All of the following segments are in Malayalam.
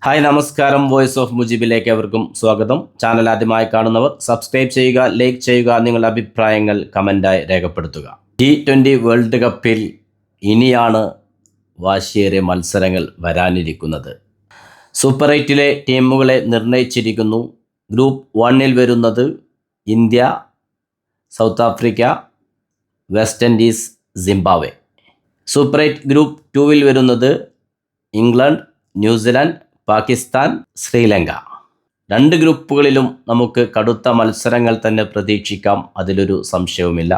ഹായ് നമസ്കാരം, വോയിസ് ഓഫ് മുജീബിലേക്ക് അവർക്കും സ്വാഗതം. ചാനൽ ആദ്യമായി കാണുന്നവർ സബ്സ്ക്രൈബ് ചെയ്യുക, ലൈക്ക് ചെയ്യുക, നിങ്ങളുടെ അഭിപ്രായങ്ങൾ കമൻ്റായി രേഖപ്പെടുത്തുക. T20 വേൾഡ് കപ്പിൽ ഇനിയാണ് വാശിയേറിയ മത്സരങ്ങൾ വരാനിരിക്കുന്നത്. സൂപ്പർ 8 ടീമുകളെ നിർണയിച്ചിരിക്കുന്നു. ഗ്രൂപ്പ് 1 വരുന്നത് India, south Africa, west Indies, Zimbabwe. Super 8 group 2 വരുന്നത് ഇംഗ്ലണ്ട്, ന്യൂസിലാൻഡ്, പാകിസ്ഥാൻ, ശ്രീലങ്ക. രണ്ട് ഗ്രൂപ്പുകളിലും നമുക്ക് കടുത്ത മത്സരങ്ങൾ തന്നെ പ്രതീക്ഷിക്കാം, അതിലൊരു സംശയവുമില്ല.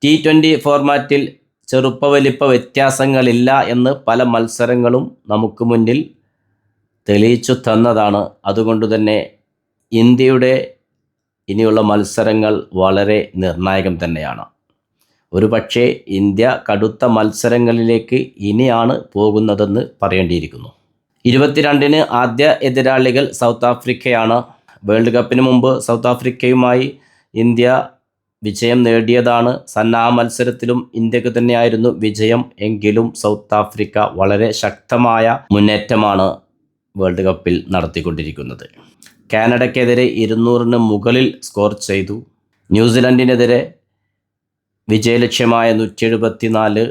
T20 ഫോർമാറ്റിൽ ചെറുപ്പ വലിപ്പ വ്യത്യാസങ്ങളില്ല എന്ന് പല മത്സരങ്ങളും നമുക്ക് മുന്നിൽ തെളിയിച്ചു തന്നതാണ്. അതുകൊണ്ട് തന്നെ ഇന്ത്യയുടെ ഇനിയുള്ള മത്സരങ്ങൾ വളരെ നിർണായകം തന്നെയാണ്. ഒരു പക്ഷേ ഇന്ത്യ കടുത്ത മത്സരങ്ങളിലേക്ക് ഇനിയാണ് പോകുന്നതെന്ന് പറയേണ്ടിയിരിക്കുന്നു. 22-ന് ആദ്യ എതിരാളികൾ സൗത്ത് ആഫ്രിക്കയാണ്. വേൾഡ് കപ്പിന് മുമ്പ് സൗത്ത് ആഫ്രിക്കയുമായി ഇന്ത്യ വിജയം നേടിയതാണ്. സന്നാഹ മത്സരത്തിലും ഇന്ത്യക്ക് തന്നെയായിരുന്നു വിജയം. എങ്കിലും സൗത്ത് ആഫ്രിക്ക വളരെ ശക്തമായ മുന്നേറ്റമാണ് വേൾഡ് കപ്പിൽ നടത്തിക്കൊണ്ടിരിക്കുന്നത്. കാനഡയ്ക്കെതിരെ 200-ന് മുകളിൽ സ്കോർ ചെയ്തു. ന്യൂസിലൻഡിനെതിരെ വിജയലക്ഷ്യമായ 174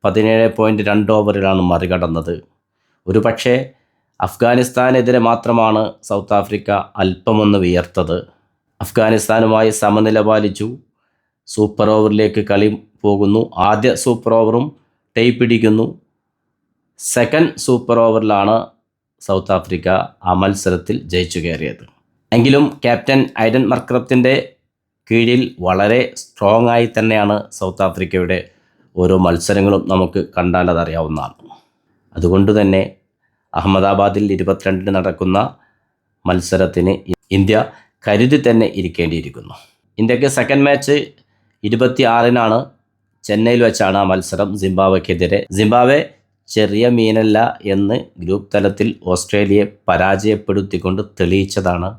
17.2 ഓവറിലാണ് മറികടന്നത്. ഒരു പക്ഷേ അഫ്ഗാനിസ്ഥാനെതിരെ മാത്രമാണ് സൗത്ത് ആഫ്രിക്ക അല്പമൊന്ന് വിയർത്തത്. അഫ്ഗാനിസ്ഥാനുമായി സമനില പാലിച്ചു. സൂപ്പർ ഓവറിലേക്ക് കളി പോകുന്നു. ആദ്യ സൂപ്പർ ഓവറും ടൈ പിടിക്കുന്നു. സെക്കൻഡ് സൂപ്പർ ഓവറിലാണ് സൗത്ത് ആഫ്രിക്ക ആ മത്സരത്തിൽ ജയിച്ചു കയറിയത്. എങ്കിലും ക്യാപ്റ്റൻ ഐഡൻ മർക്രഫ്റ്റിൻ്റെ കീഴിൽ വളരെ സ്ട്രോങ് ആയി തന്നെയാണ് സൗത്ത് ആഫ്രിക്കയുടെ ഓരോ മത്സരങ്ങളും നമുക്ക് കണ്ടാൽ അതറിയാവുന്നതാണ്. അതുകൊണ്ട് തന്നെ അഹമ്മദാബാദിൽ 22-ന് നടക്കുന്ന മത്സരത്തിന് ഇന്ത്യ കരുതി തന്നെ ഇരിക്കേണ്ടിയിരിക്കുന്നു. ഇന്ത്യക്ക് സെക്കൻഡ് മാച്ച് 26-നാണ്. ചെന്നൈയിൽ വെച്ചാണ് ആ മത്സരം സിംബാബ്വെക്കെതിരെ. സിംബാബ്വെ ചെറിയ മീനല്ല എന്ന് ഗ്രൂപ്പ് തലത്തിൽ ഓസ്ട്രേലിയയെ പരാജയപ്പെടുത്തിക്കൊണ്ട് തെളിയിച്ചതാണ്.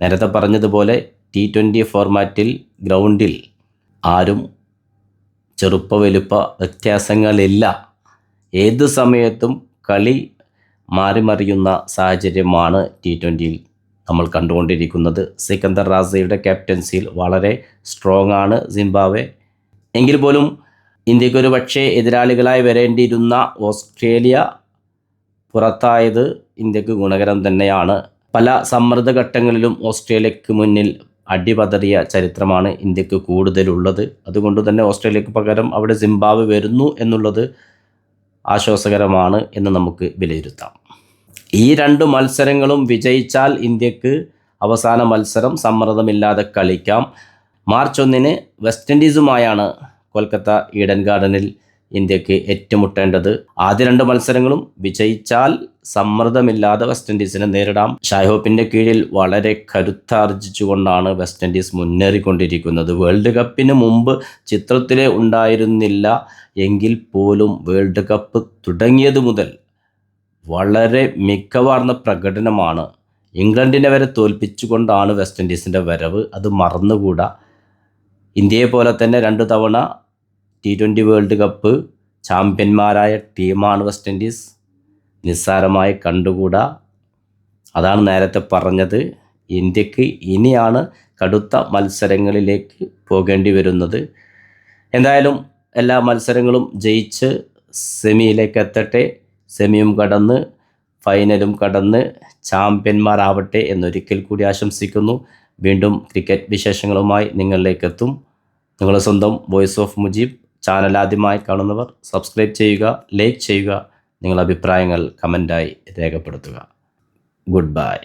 നേരത്തെ പറഞ്ഞതുപോലെ T20 ഫോർമാറ്റിൽ ഗ്രൗണ്ടിൽ ആരും ചെറുപ്പ വലുപ്പ വ്യത്യാസങ്ങളില്ല. ഏത് സമയത്തും കളി മാറിമറിയുന്ന സാഹചര്യമാണ് T20യിൽ നമ്മൾ കണ്ടുകൊണ്ടിരിക്കുന്നത്. സിക്കന്ദർ റാസയുടെ ക്യാപ്റ്റൻസിയിൽ വളരെ സ്ട്രോങ് ആണ് സിംബാബ്വെ. എങ്കിൽ പോലും ഇന്ത്യക്കൊരു പക്ഷേ എതിരാളികളായി വരേണ്ടിയിരുന്ന ഓസ്ട്രേലിയ പുറത്തായത് ഇന്ത്യക്ക് ഗുണകരം തന്നെയാണ്. പല സമ്മർദ്ദ ഘട്ടങ്ങളിലും ഓസ്ട്രേലിയക്ക് മുന്നിൽ അടിപതറിയ ചരിത്രമാണ് ഇന്ത്യക്ക് കൂടുതലുള്ളത്. അതുകൊണ്ട് തന്നെ ഓസ്ട്രേലിയക്ക് പകരം അവിടെ സിംബാബ്വെ വരുന്നു എന്നുള്ളത് ആശ്വാസകരമാണ് എന്ന് നമുക്ക് വിലയിരുത്താം. ഈ രണ്ട് മത്സരങ്ങളും വിജയിച്ചാൽ ഇന്ത്യക്ക് അവസാന മത്സരം സമ്മർദ്ദമില്ലാതെ കളിക്കാം. മാർച്ച് 1-ന് വെസ്റ്റ് ഇൻഡീസുമായാണ് കൊൽക്കത്ത ഈഡൻ ഗാർഡനിൽ ഇന്ത്യക്ക് ഏറ്റുമുട്ടേണ്ടത്. ആദ്യ രണ്ട് മത്സരങ്ങളും വിജയിച്ചാൽ സമ്മർദ്ദമില്ലാതെ വെസ്റ്റ് ഇൻഡീസിനെ നേരിടാം. ഷായ് ഹോപ്പിൻ്റെ കീഴിൽ വളരെ കരുത്താർജിച്ചുകൊണ്ടാണ് വെസ്റ്റ് ഇൻഡീസ് മുന്നേറിക്കൊണ്ടിരിക്കുന്നത്. വേൾഡ് കപ്പിന് മുമ്പ് ചിത്രത്തിലെ ഉണ്ടായിരുന്നില്ല എങ്കിൽ പോലും വേൾഡ് കപ്പ് തുടങ്ങിയത് മുതൽ വളരെ മികവാർന്ന പ്രകടനമാണ്. ഇംഗ്ലണ്ടിനെ വരെ തോൽപ്പിച്ചുകൊണ്ടാണ് വെസ്റ്റ് ഇൻഡീസിൻ്റെ വരവ്. അത് മറന്നുകൂടാ. ഇന്ത്യയെ പോലെ തന്നെ 2 തവണ T20 വേൾഡ് കപ്പ് ചാമ്പ്യന്മാരായ ടീമാണ് വെസ്റ്റ് ഇൻഡീസ്. നിസ്സാരമായി കണ്ടുകൂടാ. അതാണ് നേരത്തെ പറഞ്ഞത്. ഇന്ത്യക്ക് ഇനിയാണ് കടുത്ത മത്സരങ്ങളിലേക്ക് പോകേണ്ടി വരുന്നത്. എന്തായാലും എല്ലാ മത്സരങ്ങളും ജയിച്ച് സെമിയിലേക്ക് എത്തട്ടെ. സെമിയും കടന്ന് ഫൈനലും കടന്ന് ചാമ്പ്യന്മാരാവട്ടെ എന്നൊരിക്കൽ കൂടി ആശംസിക്കുന്നു. വീണ്ടും ക്രിക്കറ്റ് വിശേഷങ്ങളുമായി നിങ്ങളിലേക്ക് എത്തും. നിങ്ങളുടെ സ്വന്തം വോയിസ് ഓഫ് മുജീബ്. ചാനൽ ആദ്യമായി കാണുന്നവർ സബ്സ്ക്രൈബ് ചെയ്യുക, ലൈക്ക് ചെയ്യുക, നിങ്ങളുടെ അഭിപ്രായങ്ങൾ കമൻ്റായി രേഖപ്പെടുത്തുക. Good bye.